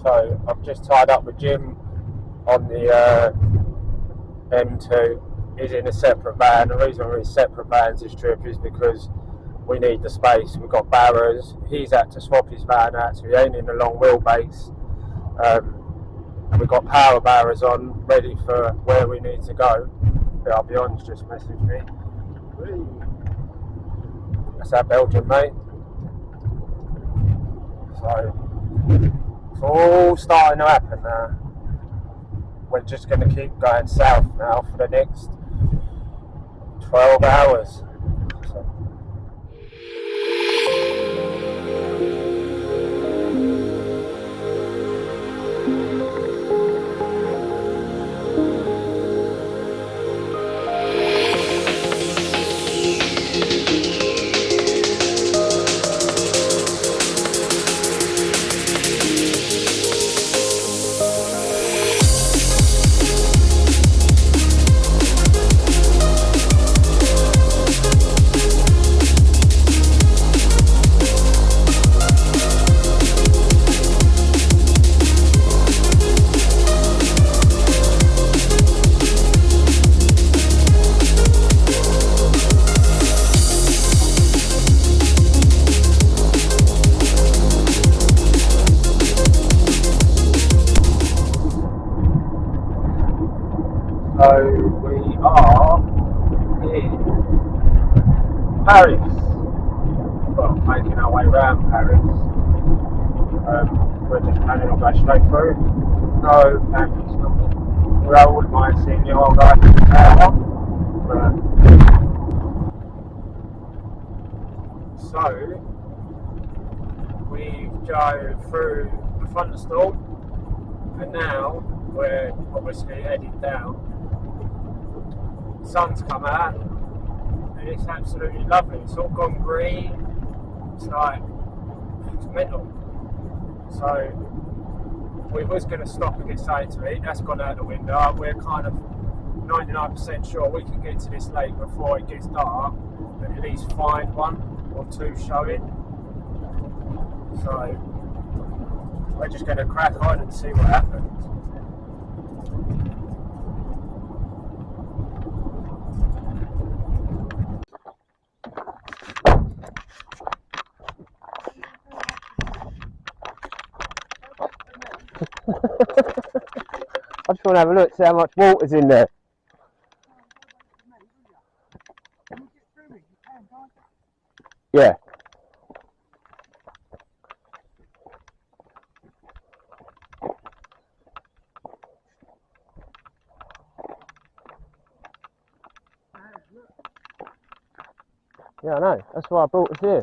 So I've just tied up with Jim on the M2. He's in a separate van. The reason we're in separate vans this trip is because we need the space. We've got barrows. He's had to swap his van out, so he ain't in a long wheelbase. We've got power barrows on, ready for where we need to go. Our Beyond's just messaged me. That's our Belgian mate. So it's all starting to happen now. We're just going to keep going south now for the next 12 hours. So. So we are in Paris. Well, making our way around Paris. We're just planning on going straight through. No fancy stuff. Well, I wouldn't mind seeing the old guy in the tower. So we've drove through the thunderstorm, and now we're obviously heading down. The sun's come out and it's absolutely lovely. It's all gone green. It's mental. So we was going to stop and get something to eat. That's gone out the window. We're kind of 99% sure we can get to this lake before it gets dark and at least find one or two showing. So we're just going to crack on and see what happens. I just want to have a look, see how much water's in there. Yeah. Yeah, I know. That's why I brought us here.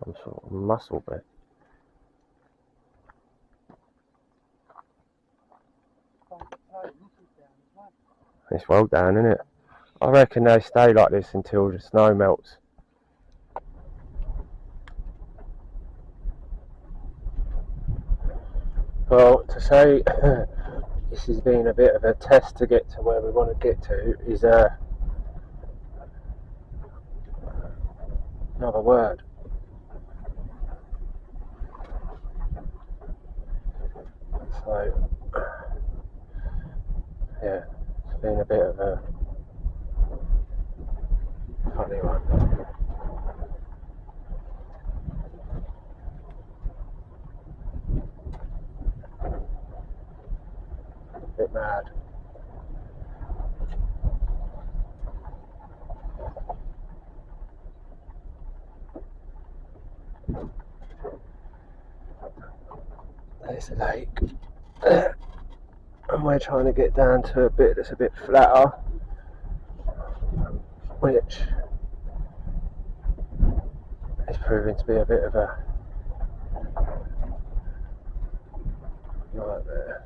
Some sort of muscle bit. It's well down, isn't it? I reckon they stay like this until the snow melts. Well, to say this has been a bit of a test to get to where we want to get to is another word. So, yeah, it's been a bit of a funny one. A bit mad. There's a lake. And we're trying to get down to a bit that's a bit flatter, which is proving to be a bit of a Right there.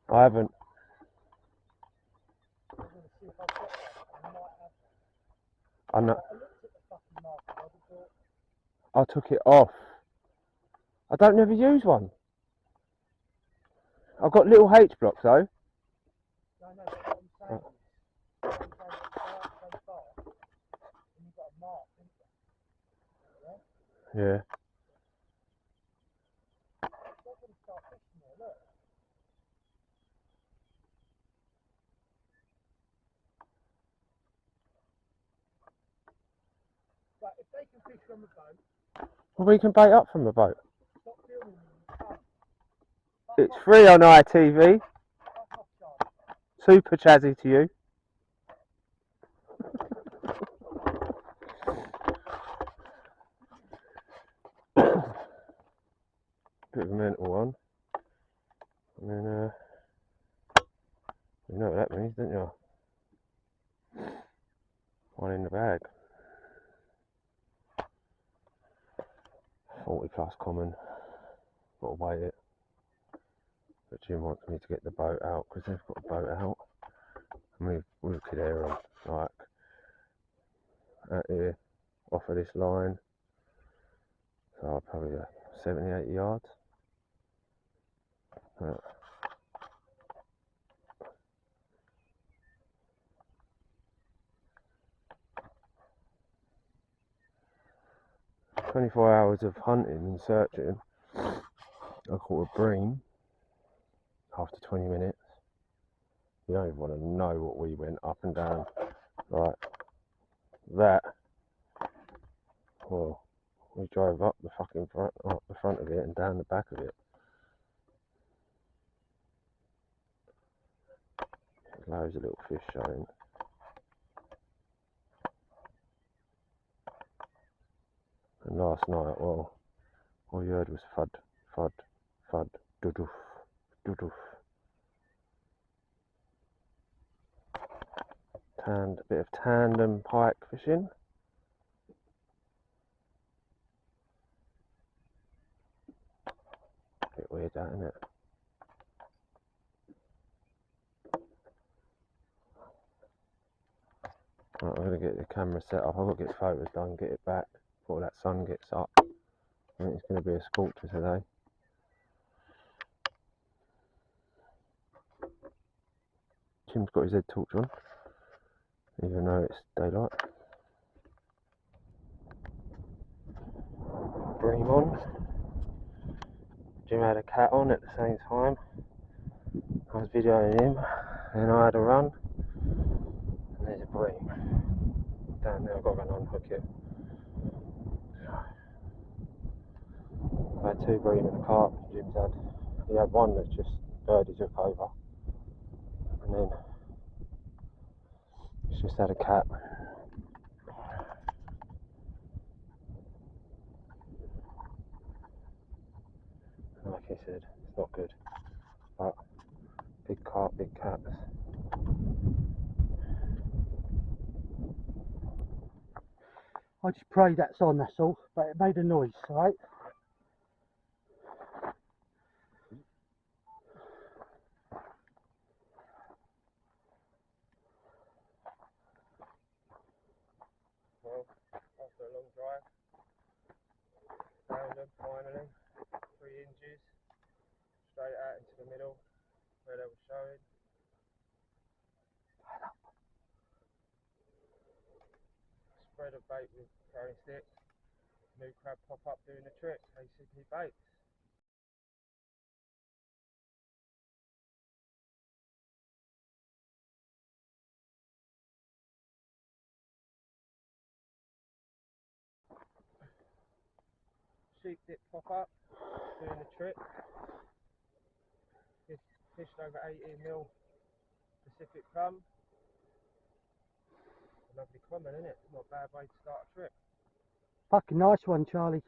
I haven't. I know. I took it off. I don't never use one. I've got little H blocks though. Right. Yeah. But if they can fish from a boat, Well, we can bait up from the boat. It's free on ITV. Super chazzy to you. Bit of a mental one. And then, you know what that means, don't you? One in the bag. 40 plus common. Got to weigh it. But Jim wants me to get the boat out because they've got a boat out. And we could air them like out here off of this line. So probably 70, 80 yards. 24 hours of hunting and searching. I caught a bream after 20 minutes. You don't even want to know what we went up and down. Like that. Well, we drove up the fucking front, up the front of it and down the back of it. There's loads of little fish showing. And last night, well, all you heard was fud, fud, fud, dudoof, dudoof. A bit of tandem pike fishing. Bit weird that, isn't it? Right, I'm going to get the camera set up. I've got to get photos done, get it back before that sun gets up. I think it's going to be a scorcher today. Jim's got his head torch on, even though it's daylight. Bream on. Jim had a cat on at the same time. I was videoing him, and I had a run. And there's a bream. Down there, I've got to go and unhook it. I had two bream in the cart. Jim's had. He had one that just birdie took over, and then he's just had a cat. Like he said, it's not good. But big cart, big cats. I just pray that's on, that's all, but it made a noise, alright? Well, after a long drive, found them finally, 3 inches, straight out into the middle, where they were showing. Spread of bait with throwing sticks, new crab pop up doing the trick, ACP baits. Sheep dip pop up, doing the trick. Fished over 18mm Pacific plum. A lovely common, isn't it? Not a bad way to start a trip. Fucking nice one, Charlie.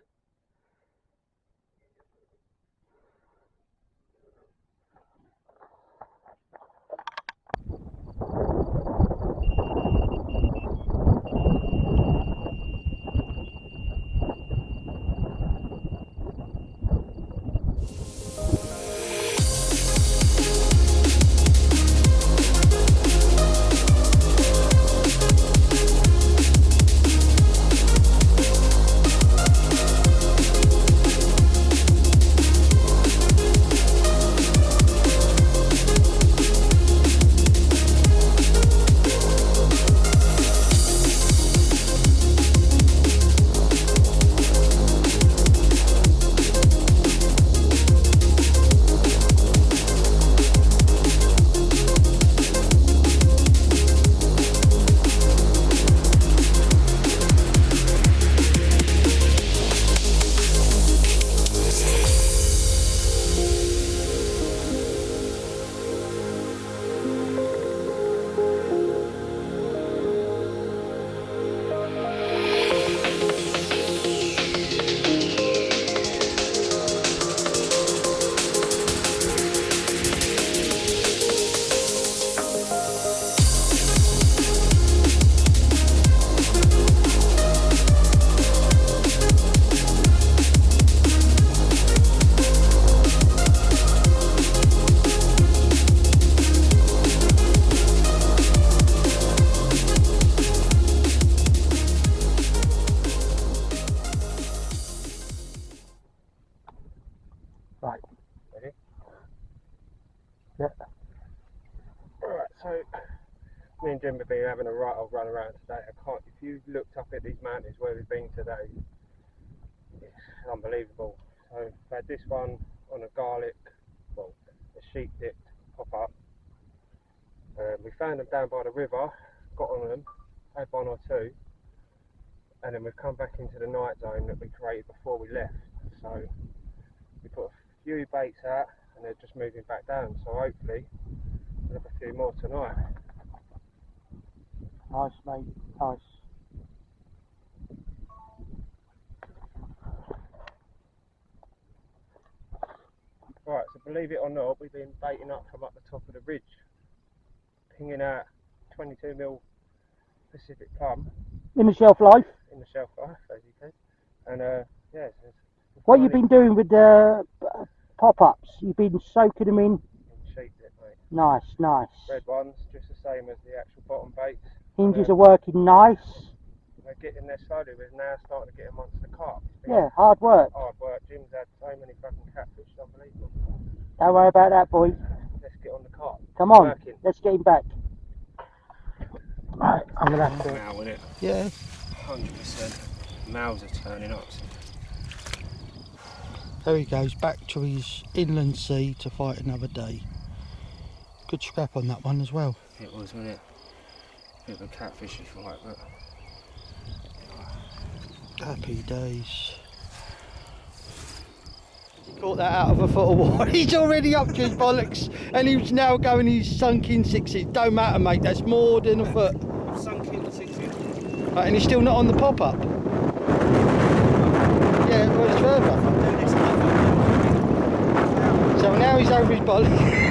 and Jim have been having a right old run around today. If you looked up at these mountains where we've been today, it's unbelievable. So we've had this one on a garlic, well, a sheep dipped pop up. We found them down by the river, got on them, had one or two, and then we've come back into the night zone that we created before we left. So we put a few baits out and they're just moving back down, so hopefully we'll have a few more tonight. Nice, mate. Nice. Right, so believe it or not, we've been baiting up from up the top of the ridge, pinging out 22mm Pacific plum. In the shelf life. In the shelf life, as you can. And yeah. What you been doing with the pop-ups? You've been soaking them in? Sheep dip, mate. Nice, nice. Red ones, just the same as the actual bottom baits. Hinges are working nice. They're getting there slowly. We're now starting to get them onto the carp. Yeah, hard work. Hard work. Jim's had so many fucking catfish, unbelievable. Don't worry about that, boy. Let's get on the carp. Come on, let's get him back. Right, I'm gonna have to. Now, isn't it? Yeah. 100%. Mouths are turning up. There he goes, back to his inland sea to fight another day. Good scrap on that one as well. It was, wasn't it? Bit of a catfishy fight, but happy days. He caught that out of a foot of water. He's already up to his bollocks and he's now going his sunk in sixes. Don't matter, mate, that's more than a foot. I've sunk in sixes. Right, and he's still not on the pop-up. Yeah, well, it's further. So now he's over his bollocks.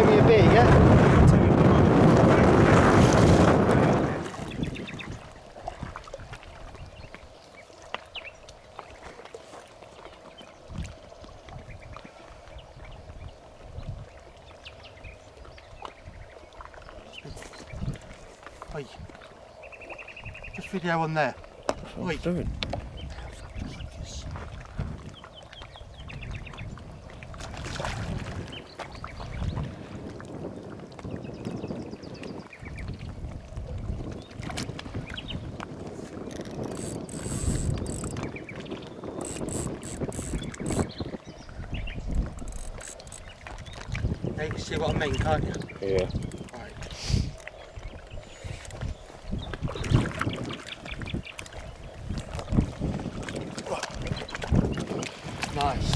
Me a beer, yeah? Oi. Just video on there. What are you doing? You can see what I mean, can't you? Yeah. Right. Nice.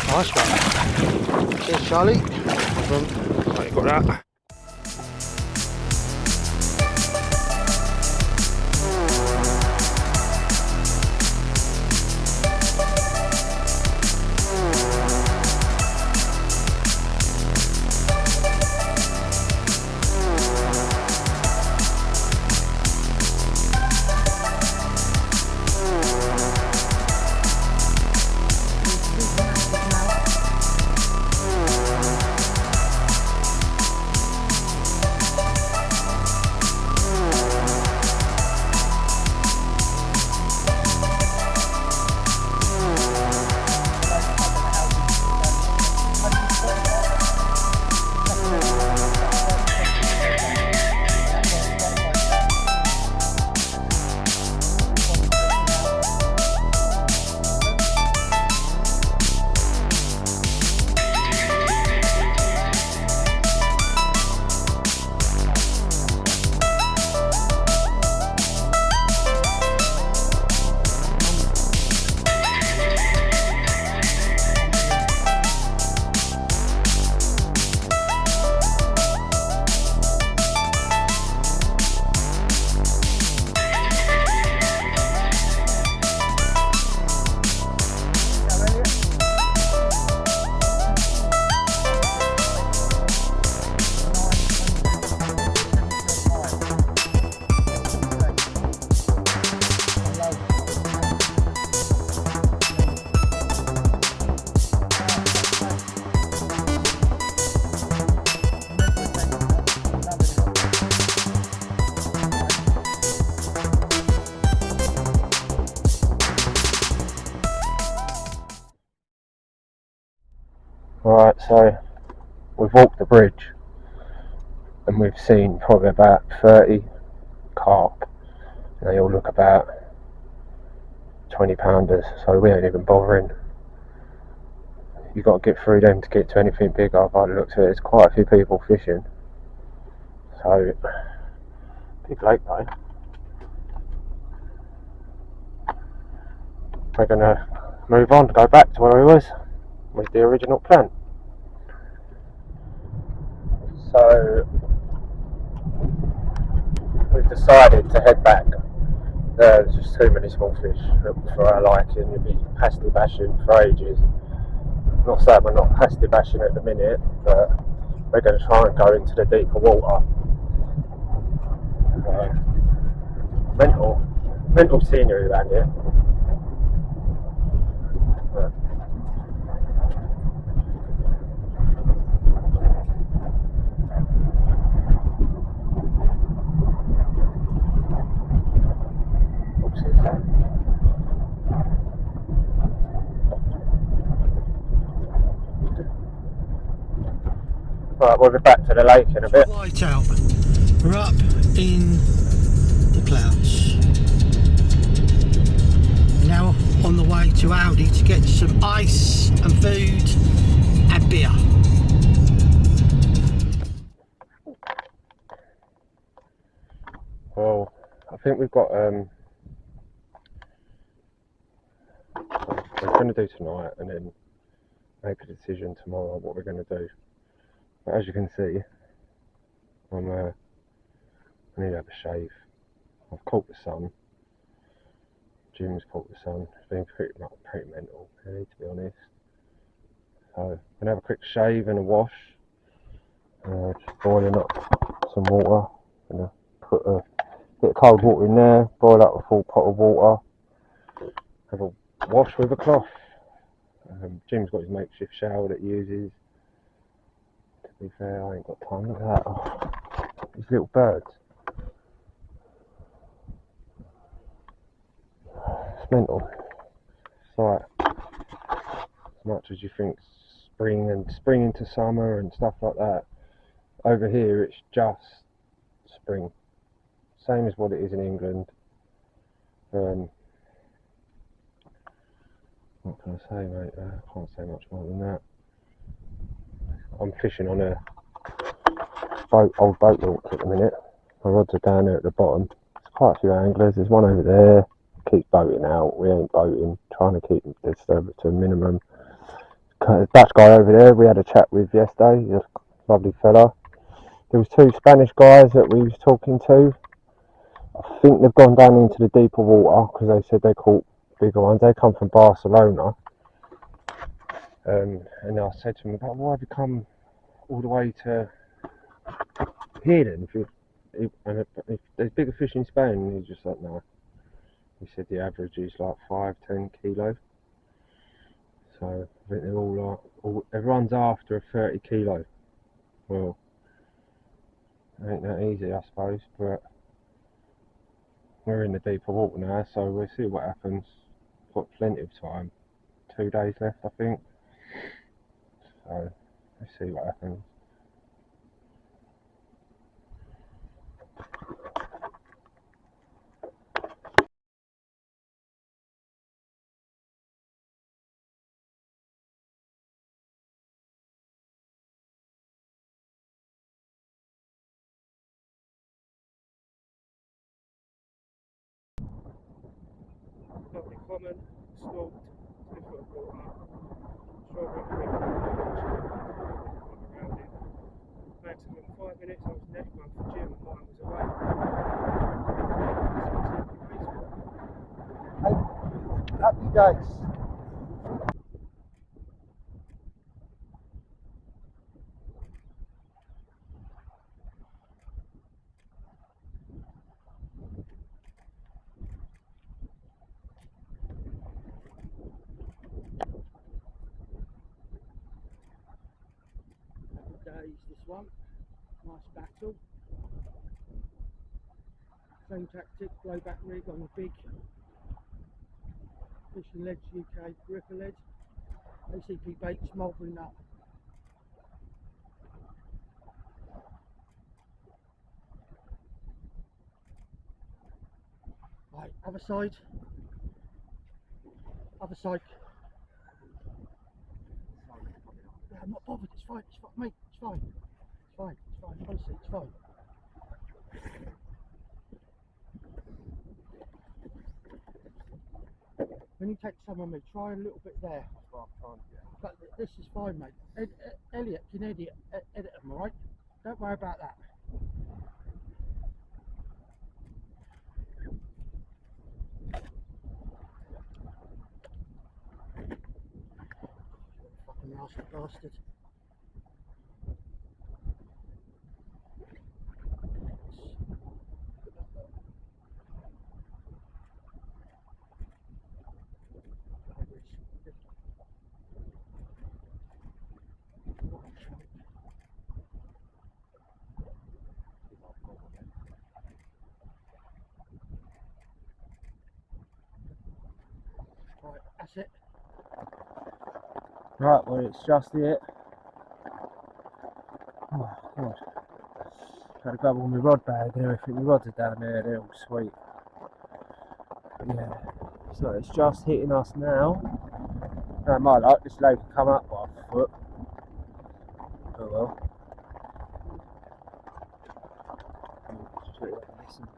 Nice one. Cheers, Charlie. Right, you got that. Right, so we've walked the bridge and we've seen probably about 30 carp. And they all look about 20 pounders, so we ain't even bothering. You've got to get through them to get to anything bigger. By the looks of it, there's quite a few people fishing. So, big lake though. We're going to move on, go back to where we was with the original plan. So we've decided to head back. There's just too many small fish for our liking. You'll be pasty bashing for ages. Not saying we're not pasty bashing at the minute, but we're going to try and go into the deeper water. Mental scenery around here. Right, we'll be back to the lake in a bit. White out. We're up in the clouds. Now on the way to Aldi to get some ice and food and beer. Well, I think we've got we're going to do tonight and then make a decision tomorrow what we're going to do. But as you can see, I need to have a shave. I've caught the sun. Jim's caught the sun. It's been pretty mental, really, to be honest. So I'm going to have a quick shave and a wash. Just boiling up some water. I'm going to put a bit of cold water in there, boil up a full pot of water, have a wash with a cloth. Jim's got his makeshift shower that he uses. To be fair, I ain't got time for that. Oh, these little birds. It's mental. It's like, as much as you think spring into summer and stuff like that, over here it's just spring. Same as what it is in England. What can I say, mate? I can't say much more than that. I'm fishing on a old boat launch at the minute. My rods are down there at the bottom. There's quite a few anglers. There's one over there. Keeps boating out. We ain't boating. Trying to keep the disturbance to a minimum. Dutch guy over there we had a chat with yesterday. He's a lovely fella. There was two Spanish guys that we was talking to. I think they've gone down into the deeper water because they said they caught bigger ones. They come from Barcelona. And I said to him, why have you come all the way to here then? If there's bigger fish in Spain, and he's just like, no. He said the average is like 5-10 kilo. So I think they're all like, everyone's after a 30 kilo. Well, ain't that easy, I suppose, but we're in the deeper water now, so we'll see what happens. Got plenty of time. 2 days left, I think. So let's see what happens. Lovely common, stalked, 2 foot of water, strawberry creek, around it. Maximum 5 minutes, I was next one for Jim and mine was away. Happy days. Days this one. Nice battle. Same tactic, blowback rig on the big Fishing Ledge UK gripper lead. ACP bait smoldering up. Right, other side. Other side. Yeah, I'm not bothered, it's fine, mate, it's fine. It's fine, honestly, it's fine. When you take some on me, try a little bit there. That's what I'm trying to get. But this is fine, mate. Elliot can edit them, alright? Don't worry about that. Fucking nasty bastard. Right, that's it. Right, well, it's just it. Oh, God. Gotta grab all my rod bag and everything. My rods are down there, they're all sweet. But yeah, so it's just hitting us now. I might like this lake can come up by a foot. Oh well. Listen.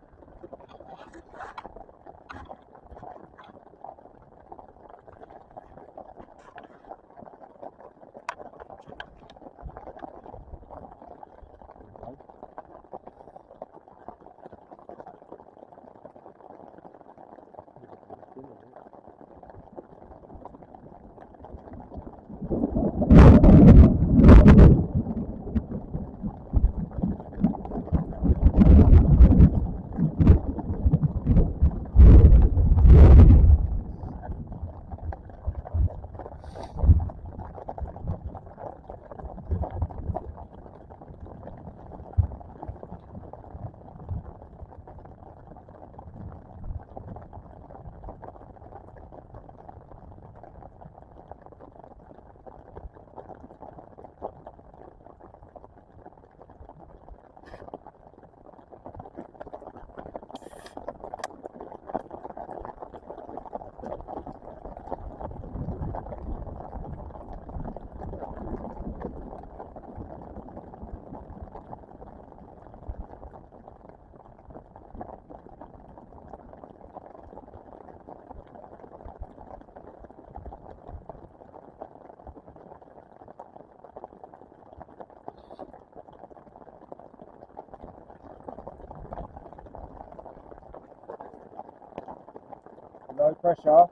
Low pressure.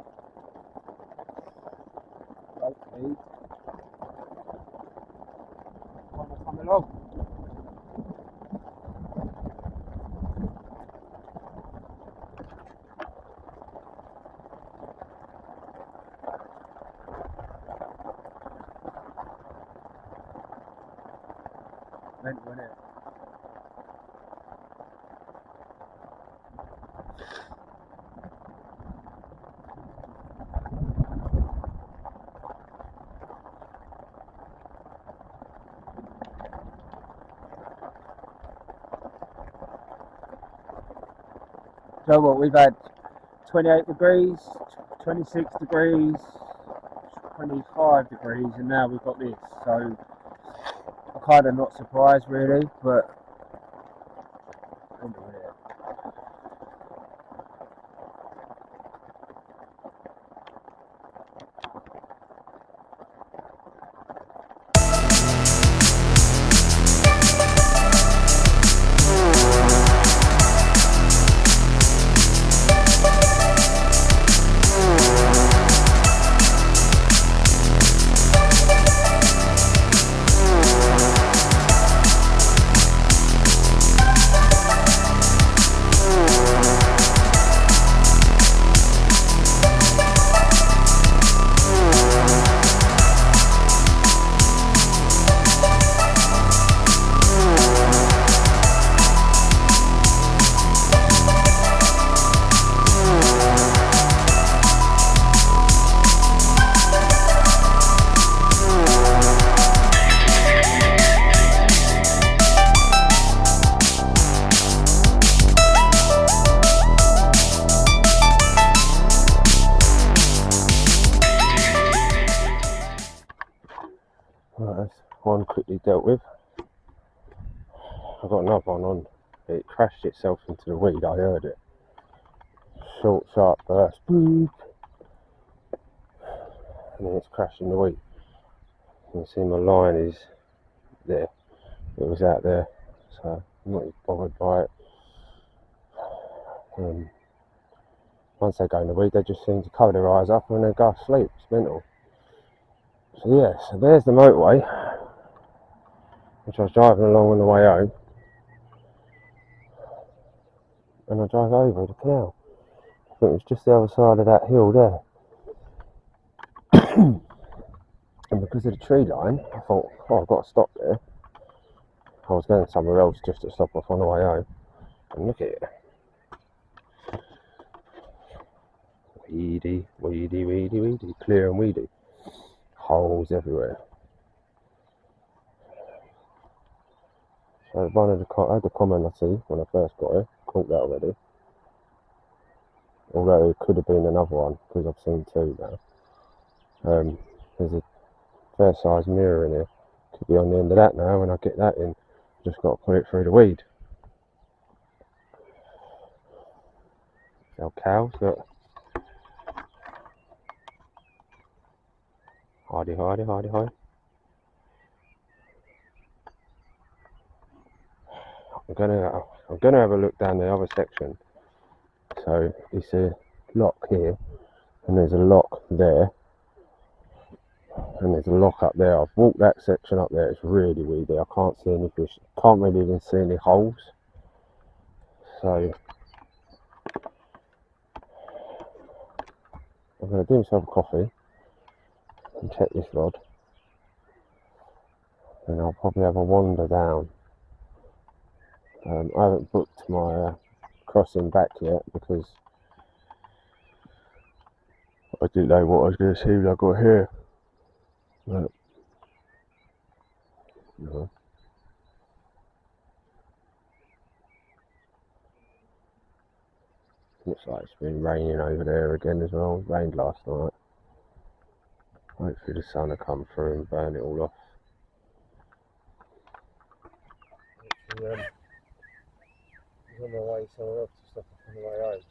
Low speed. Come along. Mental, innit? So what, we've had 28 degrees, 26 degrees, 25 degrees, and now we've got this. So I'm kind of not surprised really, but anyway. one quickly dealt with. I've got another one on. It crashed itself into the weed, I heard it. Short, sharp burst, boop, and then it's crashed in the weed. You can see my line is there. It was out there, so I'm not really bothered by it. Once they go in the weed, they just seem to cover their eyes up and then go to sleep. It's mental. So yeah, so there's the motorway, which I was driving along on the way home, and I drove over the canal. I think it was just the other side of that hill there. And because of the tree line, I thought, oh, I've got to stop there. I was going somewhere else just to stop off on the way home. And look at it. Weedy, weedy, weedy, weedy. Clear and weedy. Holes everywhere. So one of the I had the comment I see when I first got here. Caught that already. Although it could have been another one, because I've seen two now. There's a fair size mirror in here. Could be on the end of that now. When I get that in, just got to put it through the weed. Our cows, look. Hardy, hardy, hardy, hardy. I'm gonna have a look down the other section. So it's a lock here, and there's a lock there, and there's a lock up there. I've walked that section up there. It's really weedy. I can't see any fish. Can't really even see any holes. So I'm gonna do myself a coffee and check this rod, and I'll probably have a wander down. I haven't booked my crossing back yet because I didn't know what I was going to see when I got here. But, no. Looks like it's been raining over there again as well. It rained last night. Hopefully the sun will come through and burn it all off. Actually, I was on my way somewhere else to stop off on the way home.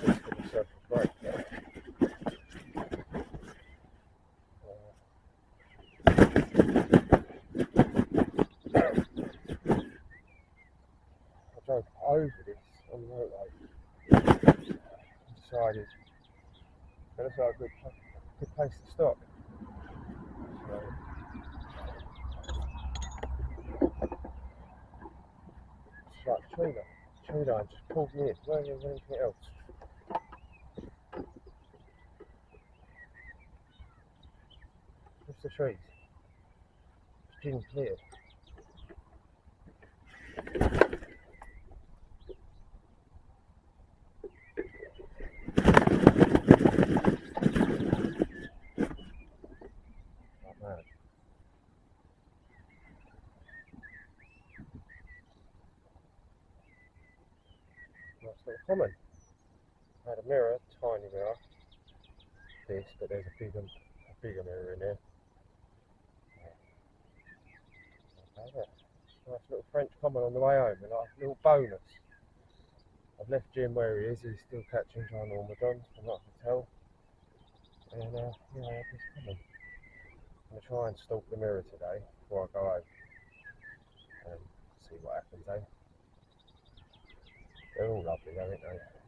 Just give myself a break there. I drove over this on the motorway. I decided that looks like a good place to stop. So, it's like a tree line just pulled me in. Where is anything else? Just the trees. It's gin clear. Nice little common. I had a mirror, tiny mirror. This, but there's a bigger mirror in there. Okay, nice little French common on the way home, and like a little bonus. I've left Jim where he is. He's still catching ginormodons, from what I can tell. And yeah, I have this common. I'm gonna try and stalk the mirror today before I go home and see what happens, eh? They're all lovely, aren't they?